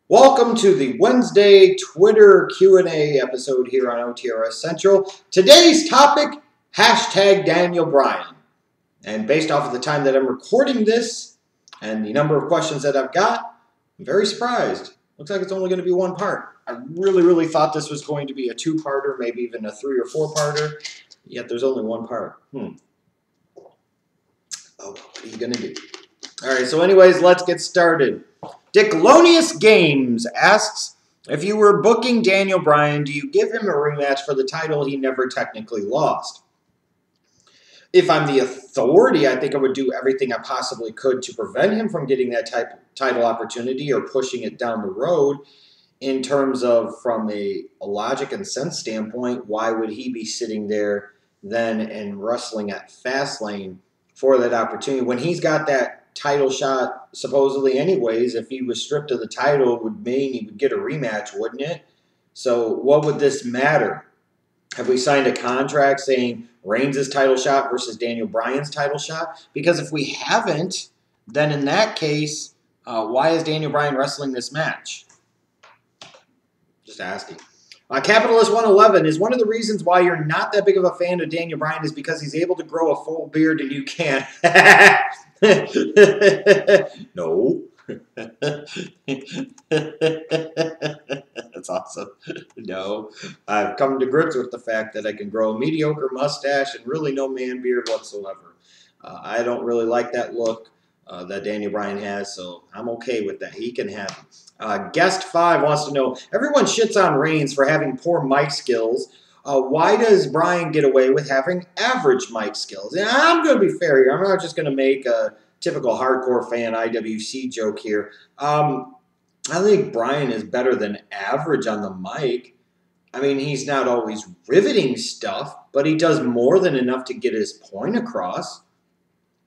Welcome to the Wednesday Twitter Q&A episode here on OTRS Central. Today's topic, hashtag Daniel Bryan. And based off of the time that I'm recording this and the number of questions that I've got, I'm very surprised. Looks like it's only going to be one part. I really thought this was going to be a two-parter, maybe even a three- or four-parter, yet there's only one part. Oh, what are you going to do? All right, so anyways, let's get started. Dicklonius Games asks, if you were booking Daniel Bryan, do you give him a rematch for the title he never technically lost? If I'm the authority, I think I would do everything I possibly could to prevent him from getting that title opportunity or pushing it down the road. In terms of, from a logic and sense standpoint, why would he be sitting there then and wrestling at Fastlane for that opportunity when he's got that title shot supposedly anyways? If he was stripped of the title, it would mean he would get a rematch, wouldn't it? So what would this matter? Have we signed a contract saying Reigns' title shot versus Daniel Bryan's title shot? Because if we haven't, then in that case, why is Daniel Bryan wrestling this match? Just asking. Capitalist 111 is one of the reasons why you're not that big of a fan of Daniel Bryan is because he's able to grow a full beard and you can't. No. That's awesome. No. I've come to grips with the fact that I can grow a mediocre mustache and really no man beard whatsoever. I don't really like that look that Daniel Bryan has, so I'm okay with that. He can have it. Guest 5 wants to know, everyone shits on Reigns for having poor mic skills. Why does Bryan get away with having average mic skills? And I'm going to be fair here. I'm not just going to make a typical hardcore fan IWC joke here. I think Bryan is better than average on the mic. I mean, he's not always riveting stuff, but he does more than enough to get his point across.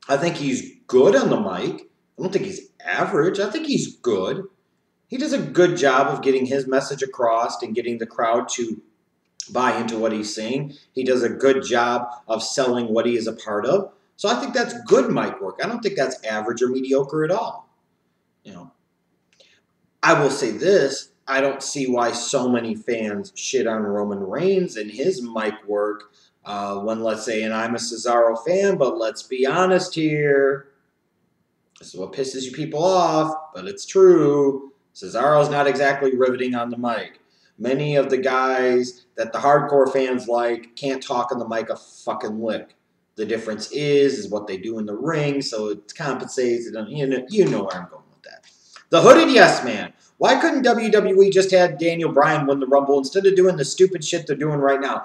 I think he's good on the mic. I don't think he's average. I think he's good. He does a good job of getting his message across and getting the crowd to buy into what he's saying. He does a good job of selling what he is a part of. So I think that's good mic work. I don't think that's average or mediocre at all. You know, I will say this. I don't see why so many fans shit on Roman Reigns and his mic work when, let's say, and I'm a Cesaro fan, but let's be honest here. This is what pisses you people off, but it's true. Cesaro's not exactly riveting on the mic. Many of the guys that the hardcore fans like can't talk on the mic a fucking lick. The difference is what they do in the ring, so it compensates. You know where I'm going with that. The Hooded Yes Man. Why couldn't WWE just have Daniel Bryan win the Rumble instead of doing the stupid shit they're doing right now?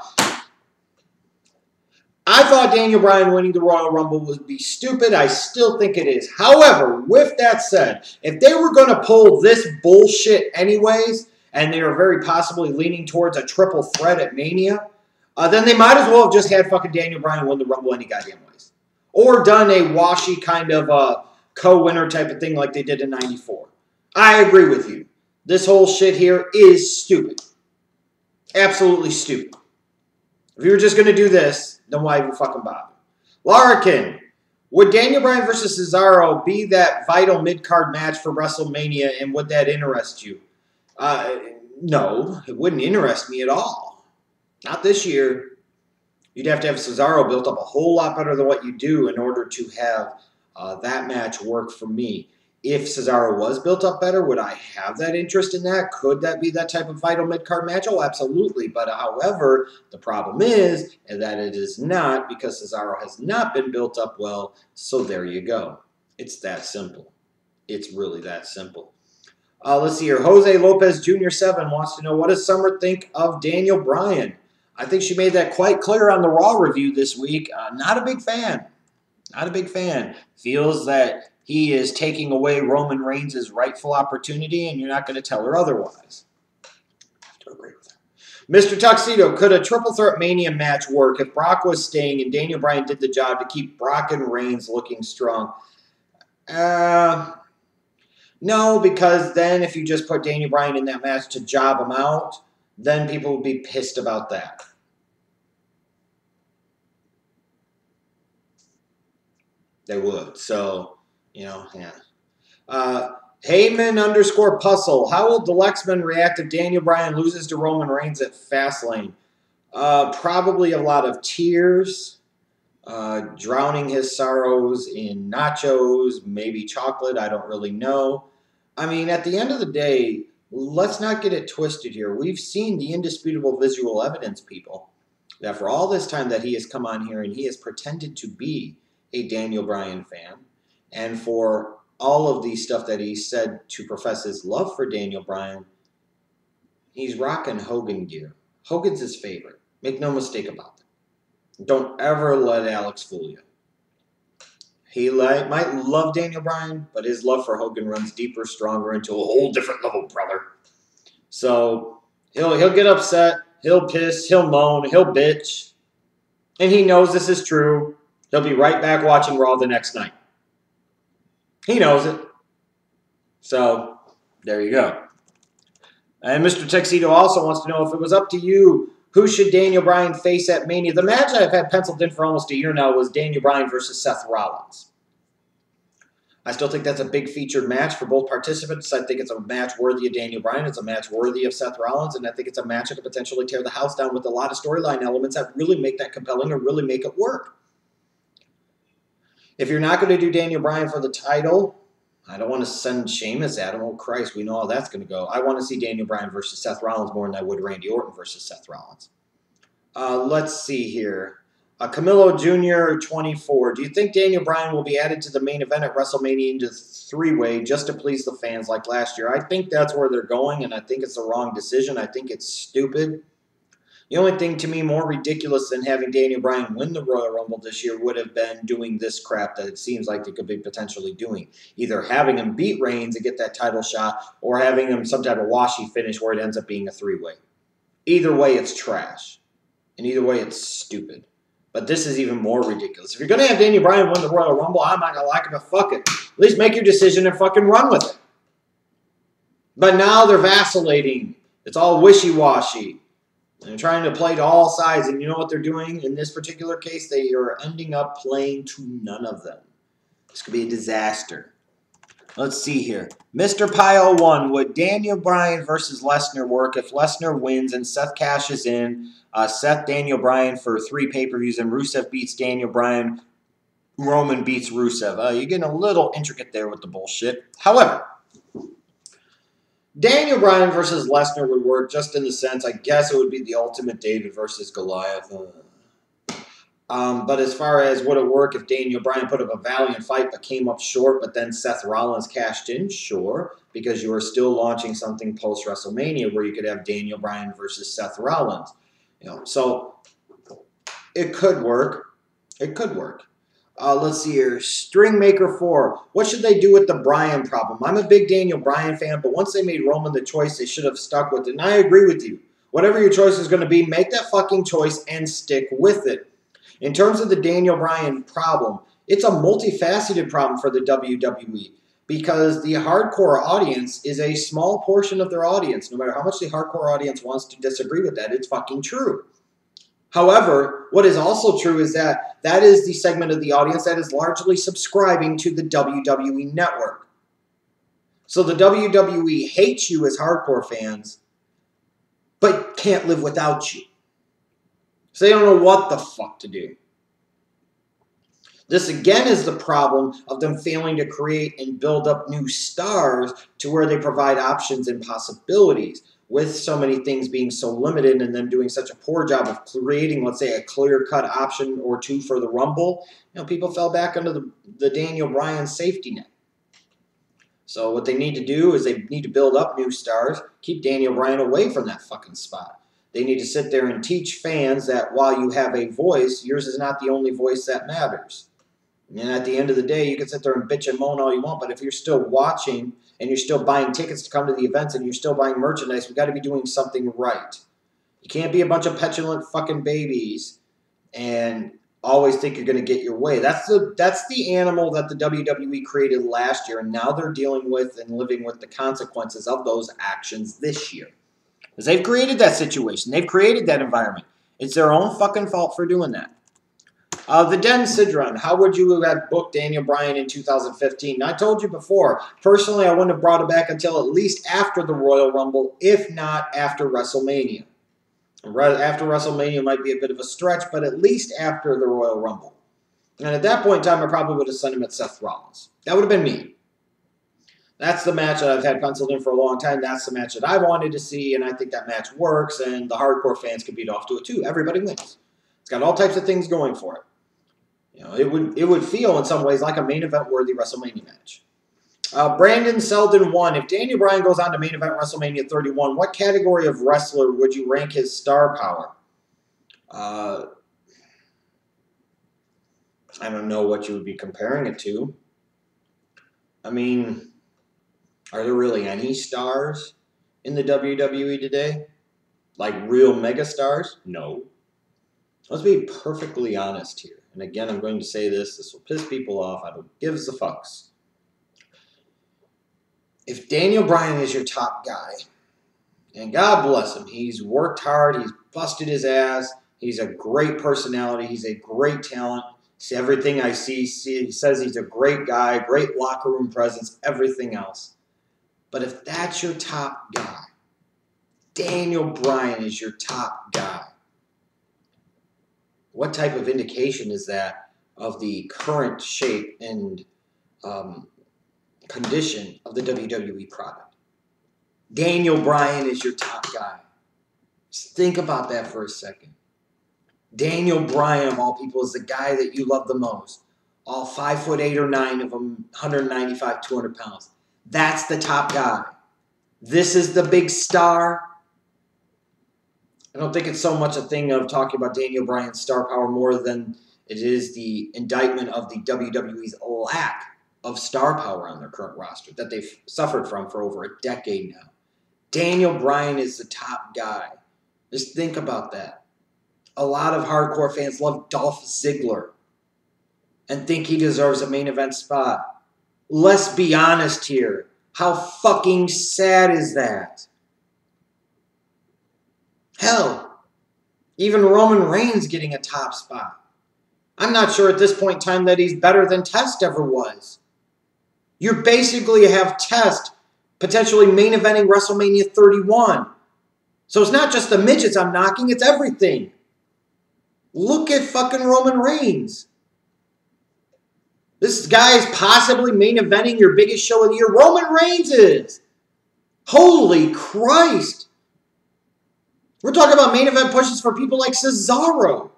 I thought Daniel Bryan winning the Royal Rumble would be stupid. I still think it is. However, with that said, if they were going to pull this bullshit anyways, and they are very possibly leaning towards a triple threat at Mania, then they might as well have just had fucking Daniel Bryan win the Rumble any goddamn ways. Or done a washy kind of co-winner type of thing like they did in '94. I agree with you. This whole shit here is stupid. Absolutely stupid. If you were just going to do this, then why even fucking bother? Larkin, would Daniel Bryan versus Cesaro be that vital mid-card match for WrestleMania, and would that interest you? No, it wouldn't interest me at all. Not this year. You'd have to have Cesaro built up a whole lot better than what you do in order to have that match work for me. If Cesaro was built up better, would I have that interest in that? Could that be that type of vital mid-card match? Oh, absolutely. But however, the problem is that it is not, because Cesaro has not been built up well. So there you go. It's that simple. It's really that simple. Let's see here. Jose Lopez Jr. 7 wants to know, what does Summer think of Daniel Bryan? I think she made that quite clear on the Raw review this week. Not a big fan. Not a big fan. Feels that he is taking away Roman Reigns' rightful opportunity, and you're not going to tell her otherwise. I have to agree with her. Mr. Tuxedo, could a Triple Threat Mania match work if Brock was staying and Daniel Bryan did the job to keep Brock and Reigns looking strong? No, because then if you just put Daniel Bryan in that match to job him out, then people would be pissed about that. They would. So, you know, yeah. Heyman_Puzzle. How will the Lexman react if Daniel Bryan loses to Roman Reigns at Fastlane? Probably a lot of tears, drowning his sorrows in nachos, maybe chocolate. I don't really know. I mean, at the end of the day, let's not get it twisted here. We've seen the indisputable visual evidence, people, that for all this time that he has come on here and he has pretended to be a Daniel Bryan fan, and for all of the stuff that he said to profess his love for Daniel Bryan, he's rocking Hogan gear. Hogan's his favorite. Make no mistake about it. Don't ever let Alex fool you. He might love Daniel Bryan, but his love for Hogan runs deeper, stronger, into a whole different level, brother. So he'll get upset, he'll piss, he'll moan, he'll bitch, and he knows this is true. He'll be right back watching Raw the next night. He knows it. So there you go. And Mr. Tuxedo also wants to know, if it was up to you, who should Daniel Bryan face at Mania? The match I've had penciled in for almost a year now was Daniel Bryan versus Seth Rollins. I still think that's a big featured match for both participants. I think it's a match worthy of Daniel Bryan. It's a match worthy of Seth Rollins. And I think it's a match that could potentially tear the house down with a lot of storyline elements that really make that compelling and really make it work. If you're not going to do Daniel Bryan for the title, I don't want to send Sheamus at him. Oh, Christ, we know how that's going to go. I want to see Daniel Bryan versus Seth Rollins more than I would Randy Orton versus Seth Rollins. Let's see here. Camilo Jr., 24. Do you think Daniel Bryan will be added to the main event at WrestleMania into three-way just to please the fans like last year? I think that's where they're going, and I think it's the wrong decision. I think it's stupid. The only thing to me more ridiculous than having Daniel Bryan win the Royal Rumble this year would have been doing this crap that it seems like they could be potentially doing. Either having him beat Reigns and get that title shot, or having him some type of washy finish where it ends up being a three-way. Either way, it's trash. And either way, it's stupid. But this is even more ridiculous. If you're going to have Daniel Bryan win the Royal Rumble, I'm not going to like it, but fuck it. At least make your decision and fucking run with it. But now they're vacillating. It's all wishy-washy. They're trying to play to all sides, and you know what they're doing? In this particular case, they are ending up playing to none of them. This could be a disaster. Let's see here. Mr. Pile 1, would Daniel Bryan versus Lesnar work if Lesnar wins and Seth cashes in? Seth, Daniel Bryan for 3 pay-per-views, and Rusev beats Daniel Bryan. Roman beats Rusev. You're getting a little intricate there with the bullshit. However, Daniel Bryan versus Lesnar would work just in the sense, I guess it would be the ultimate David versus Goliath. But as far as would it work if Daniel Bryan put up a valiant fight but came up short, but then Seth Rollins cashed in? Sure, because you are still launching something post-WrestleMania where you could have Daniel Bryan versus Seth Rollins. So it could work. It could work. Let's see here. Stringmaker 4. What should they do with the Bryan problem? I'm a big Daniel Bryan fan, but once they made Roman the choice, they should have stuck with it. And I agree with you. Whatever your choice is going to be, make that fucking choice and stick with it. In terms of the Daniel Bryan problem, it's a multifaceted problem for the WWE because the hardcore audience is a small portion of their audience. No matter how much the hardcore audience wants to disagree with that, it's fucking true. However, what is also true is that that is the segment of the audience that is largely subscribing to the WWE network. So the WWE hates you as hardcore fans, but can't live without you. So they don't know what the fuck to do. This again is the problem of them failing to create and build up new stars to where they provide options and possibilities. With so many things being so limited and them doing such a poor job of creating, let's say, a clear-cut option or two for the Rumble, people fell back under the Daniel Bryan safety net. So what they need to do is they need to build up new stars, keep Daniel Bryan away from that fucking spot. They need to sit there and teach fans that while you have a voice, yours is not the only voice that matters. And at the end of the day, you can sit there and bitch and moan all you want, but if you're still watching and you're still buying tickets to come to the events and you're still buying merchandise, we've got to be doing something right. You can't be a bunch of petulant fucking babies and always think you're going to get your way. That's the animal that the WWE created last year, and now they're dealing with and living with the consequences of those actions this year. Because they've created that situation. They've created that environment. It's their own fucking fault for doing that. The Den Sidron, how would you have booked Daniel Bryan in 2015? I told you before, personally, I wouldn't have brought it back until at least after the Royal Rumble, if not after WrestleMania. After WrestleMania might be a bit of a stretch, but at least after the Royal Rumble. And at that point in time, I probably would have sent him at Seth Rollins. That would have been me. That's the match that I've had penciled in for a long time. That's the match that I wanted to see, and I think that match works, and the hardcore fans can beat off to it too. Everybody wins. It's got all types of things going for it. You know, it would feel in some ways like a main event worthy WrestleMania match. Brandon Selden 1. If Daniel Bryan goes on to main event WrestleMania 31, what category of wrestler would you rank his star power? I don't know what you would be comparing it to. I mean, are there really any stars in the WWE today? Like real mega stars? No. Let's be perfectly honest here. And again, I'm going to say this. This will piss people off. I don't give a fucks. If Daniel Bryan is your top guy, and God bless him, he's worked hard, he's busted his ass, he's a great personality, he's a great talent. See, everything I see, he says he's a great guy, great locker room presence, everything else. But if that's your top guy, Daniel Bryan is your top guy, what type of indication is that of the current shape and condition of the WWE product? Daniel Bryan is your top guy. Just think about that for a second. Daniel Bryan, of all people, is the guy that you love the most. All 5'8" or 9 of them, 195, 200 pounds. That's the top guy. This is the big star. I don't think it's so much a thing of talking about Daniel Bryan's star power more than it is the indictment of the WWE's lack of star power on their current roster that they've suffered from for over a decade now. Daniel Bryan is the top guy. Just think about that. A lot of hardcore fans love Dolph Ziggler and think he deserves a main event spot. Let's be honest here. How fucking sad is that? Hell, even Roman Reigns getting a top spot. I'm not sure at this point in time that he's better than Test ever was. You basically have Test potentially main eventing WrestleMania 31. So it's not just the midgets I'm knocking, it's everything. Look at fucking Roman Reigns. This guy is possibly main eventing your biggest show of the year. Roman Reigns is. Holy Christ. We're talking about main event pushes for people like Cesaro.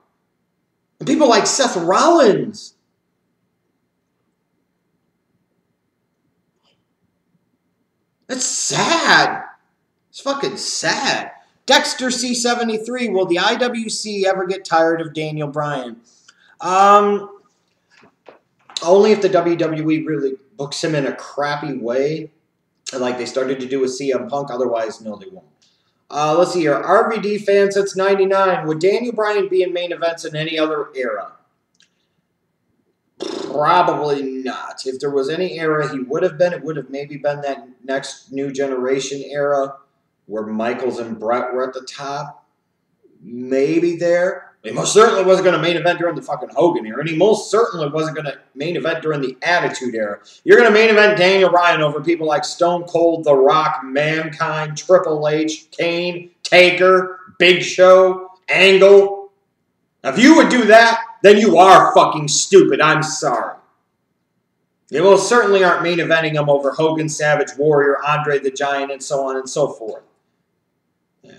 And people like Seth Rollins. It's sad. It's fucking sad. Dexter C73, will the IWC ever get tired of Daniel Bryan? Only if the WWE really books him in a crappy way, like they started to do with CM Punk. Otherwise, no, they won't. Let's see here. RVD fan since 99. Would Daniel Bryan be in main events in any other era? Probably not. If there was any era he would have been, it would have maybe been that next new generation era where Michaels and Brett were at the top. Maybe there. He most certainly wasn't going to main event during the fucking Hogan era, and he most certainly wasn't going to main event during the Attitude era. You're going to main event Daniel Bryan over people like Stone Cold, The Rock, Mankind, Triple H, Kane, Taker, Big Show, Angle. Now, if you would do that, then you are fucking stupid. I'm sorry. You most certainly aren't main eventing him over Hogan, Savage, Warrior, Andre the Giant, and so on and so forth. Yeah.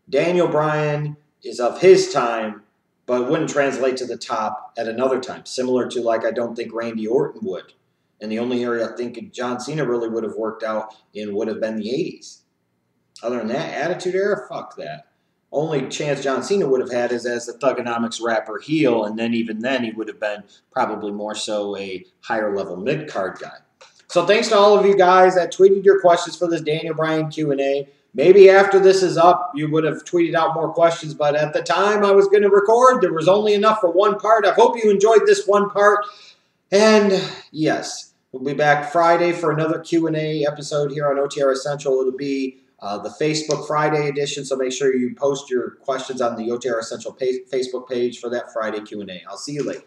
Daniel Bryan is of his time, but wouldn't translate to the top at another time. Similar to, like, I don't think Randy Orton would. And the only area I think John Cena really would have worked out in would have been the 80s. Other than that, Attitude Era, fuck that. Only chance John Cena would have had is as the Thugonomics rapper heel, and then even then he would have been probably more so a higher-level mid-card guy. So thanks to all of you guys that tweeted your questions for this Daniel Bryan Q&A. Maybe after this is up, you would have tweeted out more questions, but at the time I was going to record, there was only enough for one part. I hope you enjoyed this one part. And yes, we'll be back Friday for another Q&A episode here on OTR Essential. It'll be the Facebook Friday edition, so make sure you post your questions on the OTR Essential Facebook page for that Friday Q&A. I'll see you later.